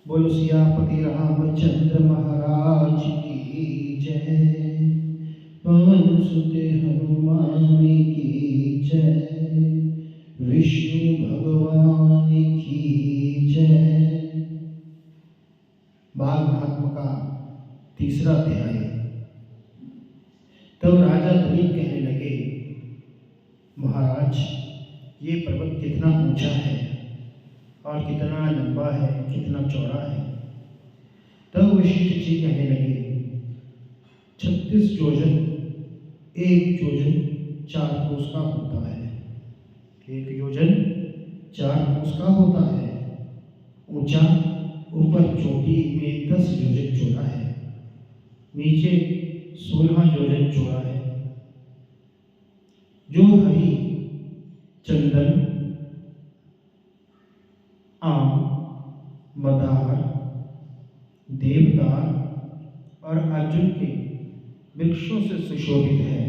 बोलो सियापति रामचंद्र महाराज की जय। पवन सुत हनुमान की जय। विष्णु भगवान की जय। बाल महात्मा का तीसरा अध्याय। तब राजा दलीप कहने लगे, महाराज, ये पर्वत कितना ऊंचा है और कितना लंबा है, कितना चौड़ा है। तब वशिष्ठ जी कहने लगे, 36 योजन 1 योजन 4 कोस का होता है। 1 योजन 4 कोस का होता है। ऊंचा, ऊपर चोटी में 10 योजन चौड़ा है, नीचे 16 योजन चौड़ा है। जो हरी, चंदन, आम, मदार, देवदार और अर्जुन के वृक्षों से सुशोभित है।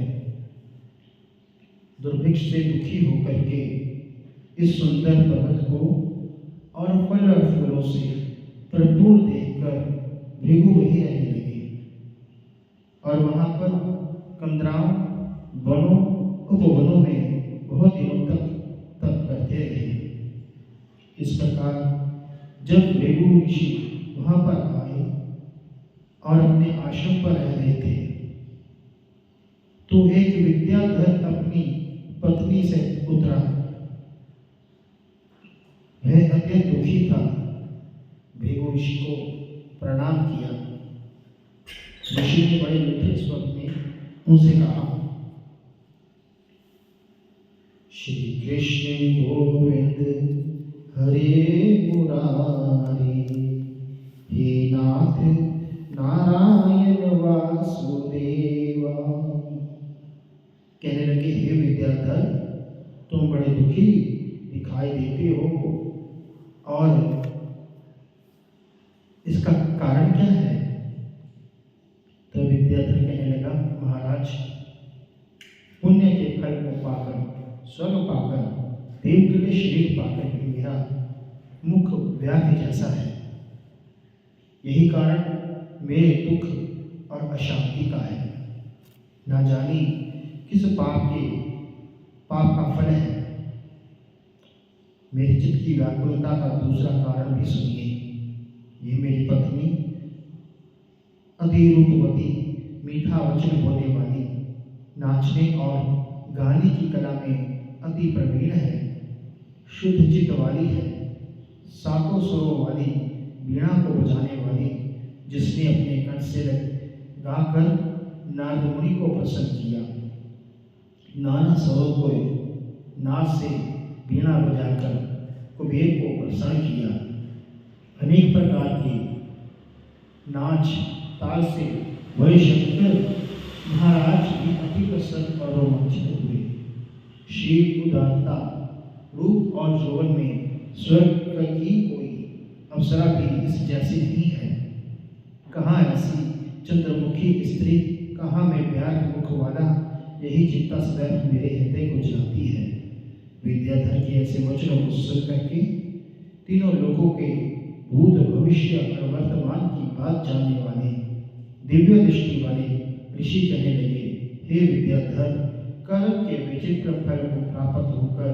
दुर्भिक्ष से दुखी होकर के इस सुंदर पर्वत को और फल और फूलों से भरपूर देखकर भृगु वहीं रहने लगे और वहां पर कंदराओं, वनों, उपवनों में बहुत दिनों तक तप करते रहे। इस प्रकार जब भृगु ऋषि वहां पर आए और अपने आश्रम पर रह रहे थे, तो एक विद्याधर अपनी पत्नी से उतरा। वह अत्यंत दुखी था। भृगु ऋषि को प्रणाम किया। ऋषि ने बड़े मीठे स्वर में उनसे कहा, श्री कृष्ण गोविंद हरे मुरारी, हे नाथ नारायण वासुदेवा। कहने लगे, हे विद्याधर, तुम बड़े दुखी दिखाई देते हो और इसका कारण क्या है? तो विद्याधर कहने लगा, महाराज, पुण्य के फल को पाकर, स्वर्ग पाकर, देव के शरीर पाकर भी मेरा मुख व्याधि जैसा है। यही कारण मेरे दुख और अशांति का है। ना जानी किस पाप का फल है। मेरे चित्त की व्याकुलता का दूसरा कारण भी सुनिए। ये मेरी पत्नी अति रूपवती, मीठा वचन बोलने वाली, नाचने और गाने की कला में अति प्रवीण है, शुद्ध चित्त वाली है, सातों स्वरों वाली, वीणा को बजाने वाली, जिसने अपने कंठ से गाकर नारद मुनि को प्रसन्न किया। नाना स्वरों को नाद से वीणा बजाकर कुबेर को प्रसन्न किया। अनेक प्रकार के नाच ताल से वही शंकर महाराज भी अति प्रसन्न और रोमांचित हुए। शील, उदारता, रूप और यौवन में स्वर्ग की कोई अप्सरा भी इस जैसी नहीं है। कहाँ ऐसी चंद्रमुखी स्त्री, कहाँ में प्यार मुख वाला, यही चिंता सदैव मेरे हृदय को जलाती है। विद्याधर के ऐसे वचनों को सुन करके तीनों लोगों के भूत, भविष्य और वर्तमान की बात जानने वाले, दिव्य दृष्टि वाले ऋषि कहने लगे, हे विद्याधर, कर्म के विचित्र फल को प्राप्त होकर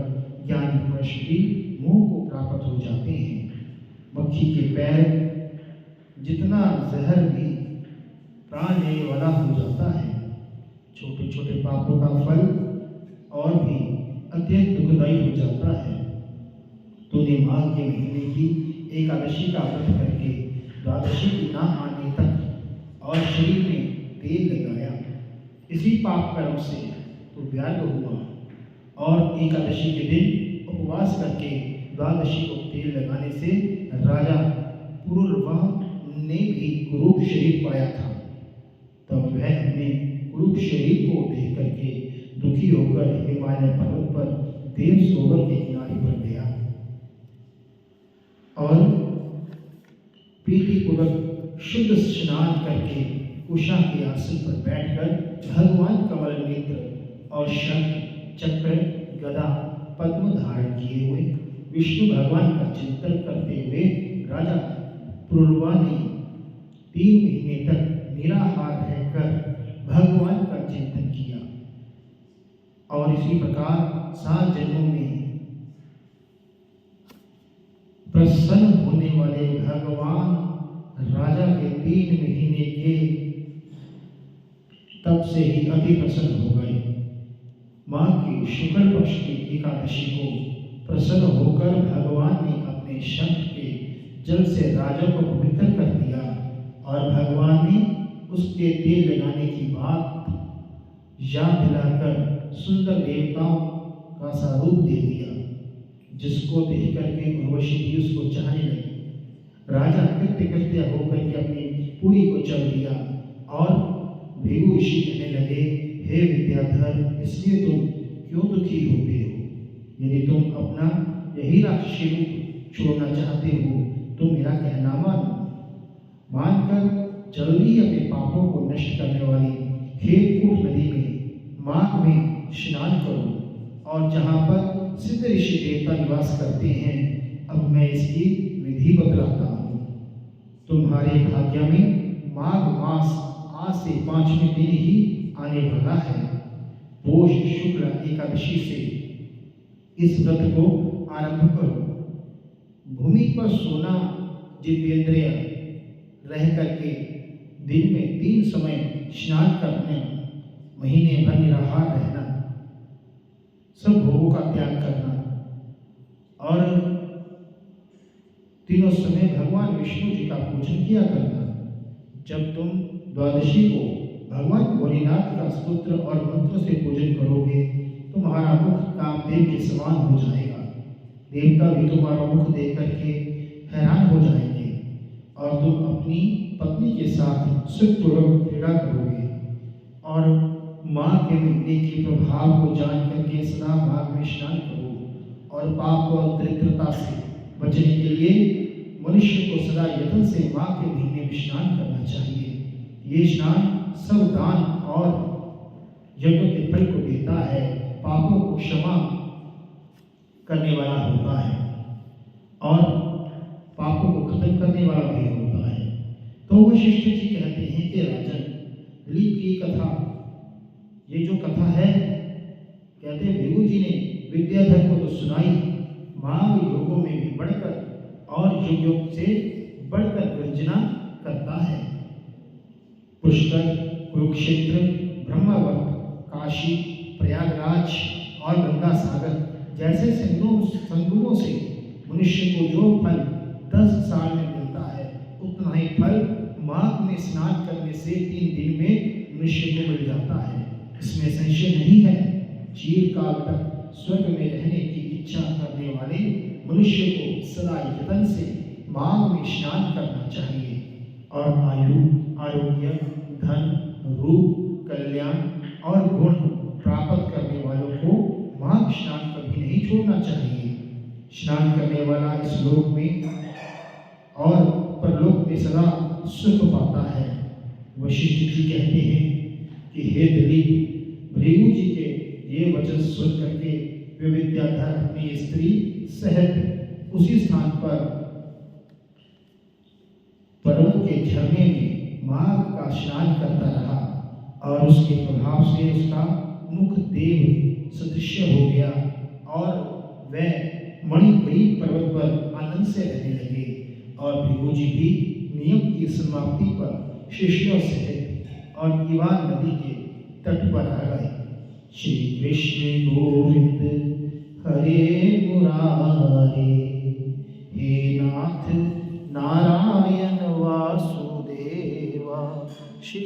ज्ञानी पुरुष भी मोह को प्राप्त हो जाते हैं। मक्खी के पैर जितना जहर भी प्राण लेने वाला हो जाता है। छोटे छोटे पापों का फल और भी अत्यंत दुखदायी हो जाता है। तूने माघ के महीने की एकादशी का व्रत करके द्वादशी की ना आने तक और शरीर में तेल लगाया। इसी पाप कर्म से तो व्याध हुआ और एकादशी के दिन उपवास करके द्वादशी को तेल लगाने से राजा पुरुरवा ने भी कुरूप शरीर पाया था। तब वह अपने कुरूप शरीर को देख करके दुखी होकर हिमालय पर्वत पर देव सरोवर के किनारे पर गया और प्रीतिपूर्वक शुद्ध स्नान करके उषा के आसन पर बैठकर भगवान कमल नेत्र और शंख, चक्र, गदा, पद्म धारण किए हुए विष्णु भगवान का चिंतन करते हुए राजा पुरुरवा ने 3 महीने तक निराहार रहकर भगवान का चिंतन किया और इसी प्रकार 7 जन्मों में प्रसन्न होने वाले भगवान राजा के 3 महीने के तब से ही अति प्रसन्न हो गए। माँ की शुक्ल पक्ष की एकादशी को प्रसन्न होकर भगवान ने अपने शंख के जल से राजा को पवित्र कर दिया और भगवान ने उसके तेल लगाने की बात याद दिलाकर सुंदर देवताओं का सा रूप दे दिया, जिसको देख करके उर्वशी भी उसको चाहने लगी। राजा कृत्य कृत्य होकर के अपनी पूरी को चल दिया और भृगु ऋषि कहने लगे, हे विद्याधर, इसलिए तुम क्यों दुखी होते हो? यदि तुम अपना यही राक्षसी रूप छोड़ना चाहते हो तो मेरा कहना मानकर जल्दी अपने पापों को नष्ट करने वाली खेलकूट नदी में माघ में स्नान करो और जहाँ पर सिद्ध ऋषि देवता निवास करते हैं, अब मैं इसकी विधि बतलाता हूँ। तुम्हारे भाग्य में माघ मास आज से 5वें दिन ही आने वाला है। पोष शुक्ल एकादशी से इस व्रत को आरंभ करो। भूमि पर सोना जितेंद्रिय रह करके दिन में 3 समय स्नान करने, महीने भर निराहार रहना, सब भोगों का त्याग करना और तीनों समय भगवान विष्णु जी का पूजन किया करना। जब तुम द्वादशी को भगवान भोलेनाथ का स्तोत्र और मंत्र से पूजन करोगे, तुम्हारा मुख कामदेव के समान हो जाएगा। देवता भी तुम्हारा मुख देख करके हैरान हो जाएंगे और तुम अपनी पत्नी के साथ सुखपूर्वक क्रीड़ा करोगे और माँ के महीने के प्रभाव को जान करके सदा माघ में स्नान करो। और पाप और दरिद्रता से बचने के लिए मनुष्य को सदा यत्न से माँ के महीने में स्नान करना चाहिए। ये स्नान सब दान और यज्ञ के फल को देता है, पापों को क्षमा करने वाला होता है और पापों को खत्म करने वाला भी होता है। तो वशिष्ठ जी कहते हैं कि राजन, लीप की कथा, ये जो कथा है, कहते हैं भृगु जी ने विद्याधर को तो सुनाई, माघ योगों में भी बढ़कर और योग से बढ़कर गर्जना करता है। पुष्कर, कुरुक्षेत्र, ब्रह्मावर्त, काशी, प्रयागराज और गंगा सागर जैसे संगमों से मनुष्य को जो फल 10 साल में मिलता है, उतना ही फल माघ में स्नान करने से 3 दिन में मनुष्य को मिल जाता है। इसमें संशय नहीं है। चिरकाल तक स्वर्ग में रहने की इच्छा करने वाले मनुष्य को सदा यत्न से माघ में स्नान करना चाहिए और आयु, आरोग्य, धन, रूप, कल्याण और गुण प्राप्त करने वालों को माघ स्नान कभी नहीं छोड़ना चाहिए। स्नान करने वाला इस लोक में और परलोक में सदा सुख पाता है। वशिष्ठ जी कहते हैं कि हे दिलीप, भृगु जी के ये वचन सुन करके वे विद्याधर अपनी स्त्री सहित उसी स्थान पर पर्वत के झरने में माघ का स्नान करता रहा और उसके प्रभाव से उसका मुख देव सदृश हो गया और वह मणिपुरी पर्वत पर आनंद से रहने लगे। और भृगु जी भी नियम की समाप्ति पर शिष्यों सहित और इवान नदी के तट पर आ गए। श्री कृष्ण गोविंद हरे मुरारे, हे नाथ नारायण वासुदेवा। श्री